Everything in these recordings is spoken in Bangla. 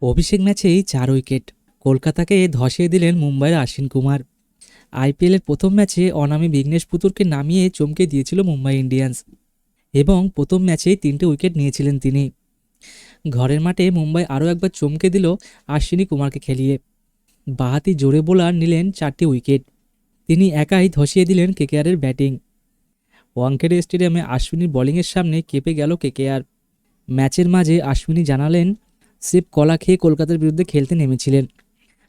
অভিষেক ম্যাচেই 4 উইকেট, কলকাতাকে ধসিয়ে দিলেন মুম্বাইয়ের আশ্বিন কুমার। আইপিএলের প্রথম ম্যাচে অনামী বিঘ্নেশ পুতুরকে নামিয়ে চমকে দিয়েছিল মুম্বাই ইন্ডিয়ান্স এবং প্রথম ম্যাচেই 3টে উইকেট নিয়েছিলেন তিনি। ঘরের মাঠে মুম্বাই আরও একবার চমকে দিল আশ্বিনী কুমারকে খেলিয়ে। বাঁহাতি জোরে বোলার নিলেন 4টি উইকেট, তিনি একাই ধসিয়ে দিলেন কেকেআরের ব্যাটিং। ওয়াংখেড়ে স্টেডিয়ামে আশ্বিনীর বোলিংয়ের সামনে কেঁপে গেল কেকেআর। ম্যাচের মাঝে আশ্বিনী জানালেন স্রেফ কলা খেয়ে কলকাতার বিরুদ্ধে খেলতে নেমেছিলেন।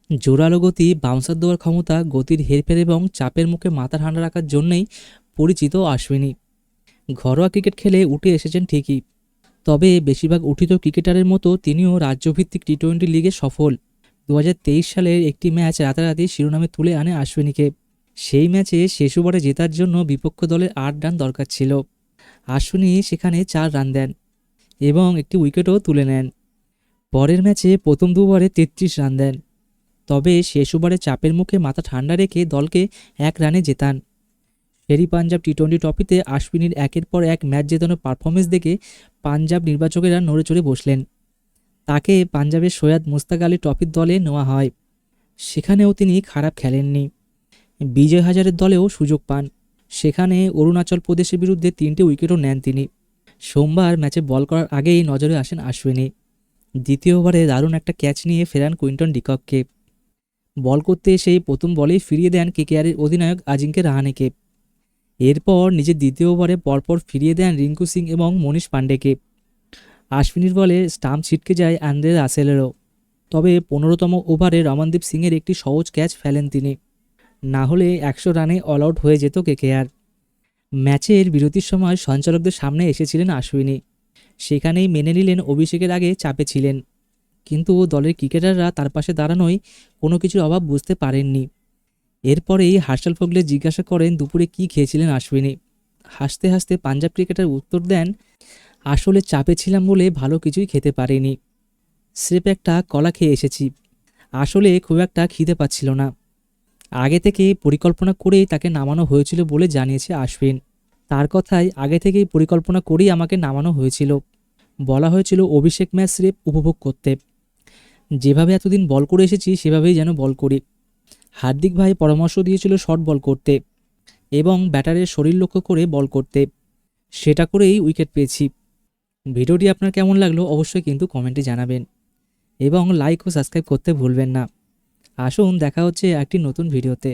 জোরালো গতি, বাউন্সার দেওয়ার ক্ষমতা, গতির হেরফের এবং চাপের মুখে মাথা ঠান্ডা রাখার জন্যই পরিচিত আশ্বিনী। ঘরোয়া ক্রিকেট খেলে উঠে এসেছেন ঠিকই, তবে বেশিরভাগ উঠিত ক্রিকেটারের মতো তিনিও রাজ্যভিত্তিক টি-20 লিগে সফল। 2023 সালের একটি ম্যাচ রাতারাতি শিরোনামে তুলে আনে আশ্বিনীকে। সেই ম্যাচে শেষ ওভারে জেতার জন্য বিপক্ষ দলের 8 রান দরকার ছিল। আশ্বিনী সেখানে 4 রান দেন এবং একটি উইকেটও তুলে নেন। পরের ম্যাচে প্রথম 2 ওভারে 33 রান দেন, তবে শেষ ওভারে চাপের মুখে মাথা ঠান্ডা রেখে দলকে 1 রানে জেতান। শেরি পাঞ্জাব টি-20 ট্রফিতে আশ্বিনীর একের পর এক ম্যাচ জেতানোর পারফরমেন্স দেখে পাঞ্জাব নির্বাচকেরা নড়ে চড়ে বসলেন। তাকে পাঞ্জাবের সৈয়দ মুস্তাক আলী ট্রফির দলে নেওয়া হয়, সেখানেও তিনি খারাপ খেলেননি। বিজয় হাজারের দলেও সুযোগ পান, সেখানে অরুণাচল প্রদেশের বিরুদ্ধে 3টে উইকেটও নেন তিনি। সোমবার ম্যাচে বল করার আগেই নজরে আসেন আশ্বিনী। দ্বিতীয় ওভারে দারুণ একটা ক্যাচ নিয়ে ফেরান কুইন্টন ডিকককে। বল করতে এসেই প্রথম বলেই ফিরিয়ে দেন কেকেআরের অধিনায়ক আজিঙ্কে রাহানেকে। এরপর নিজের দ্বিতীয় ওভারে পরপর ফিরিয়ে দেন রিঙ্কু সিং এবং মনীষ পাণ্ডেকে। আশ্বিনীর বলে স্টাম্প ছিটকে যায় আন্দ্রে রাসেলেরও, তবে 15তম ওভারে রমনদীপ সিংয়ের একটি সহজ ক্যাচ ফেলেন তিনি, না হলে 100 রানে অল আউট হয়ে যেত কেকেআর। ম্যাচের বিরতির সময় সঞ্চালকদের সামনে এসেছিলেন আশ্বিনী, সেখানেই মেনে নিলেন অভিষেকের আগে চাপে ছিলেন, কিন্তু দলের ক্রিকেটাররা তার পাশে দাঁড়ানোয় কোনো কিছুর অভাব বুঝতে পারেননি। এরপরেই হার্ষাল ফোগলে জিজ্ঞাসা করেন দুপুরে কি খেয়েছিলেন আশ্বিনী। হাসতে হাসতে পাঞ্জাব ক্রিকেটার উত্তর দেন, আসলে চাপে ছিলাম বলে ভালো কিছুই খেতে পারিনি, স্রেফ একটা কলা খেয়ে এসেছি। আসলে খুব একটা খিদে পাচ্ছিল না। আগে থেকে পরিকল্পনা করেই তাকে নামানো হয়েছিল বলে জানিয়েছে আশ্বিন। তার কথায় আগে থেকেই পরিকল্পনা করেই আমাকে নামানো হয়েছিল। বলা হয়েছিল অভিষেক ম্যাচ স্রেফ উপভোগ করতে, যেভাবে এতদিন বল করে এসেছি সেভাবেই যেন বল করি। হার্দিক ভাই পরামর্শ দিয়েছিল শর্ট বল করতে এবং ব্যাটারের শরীর লক্ষ্য করে বল করতে, সেটা করেই উইকেট পেয়েছি। ভিডিওটি আপনার কেমন লাগলো অবশ্যই কিন্তু কমেন্টে জানাবেন এবং লাইক ও সাবস্ক্রাইব করতে ভুলবেন না। আসুন দেখা হচ্ছে একটি নতুন ভিডিওতে।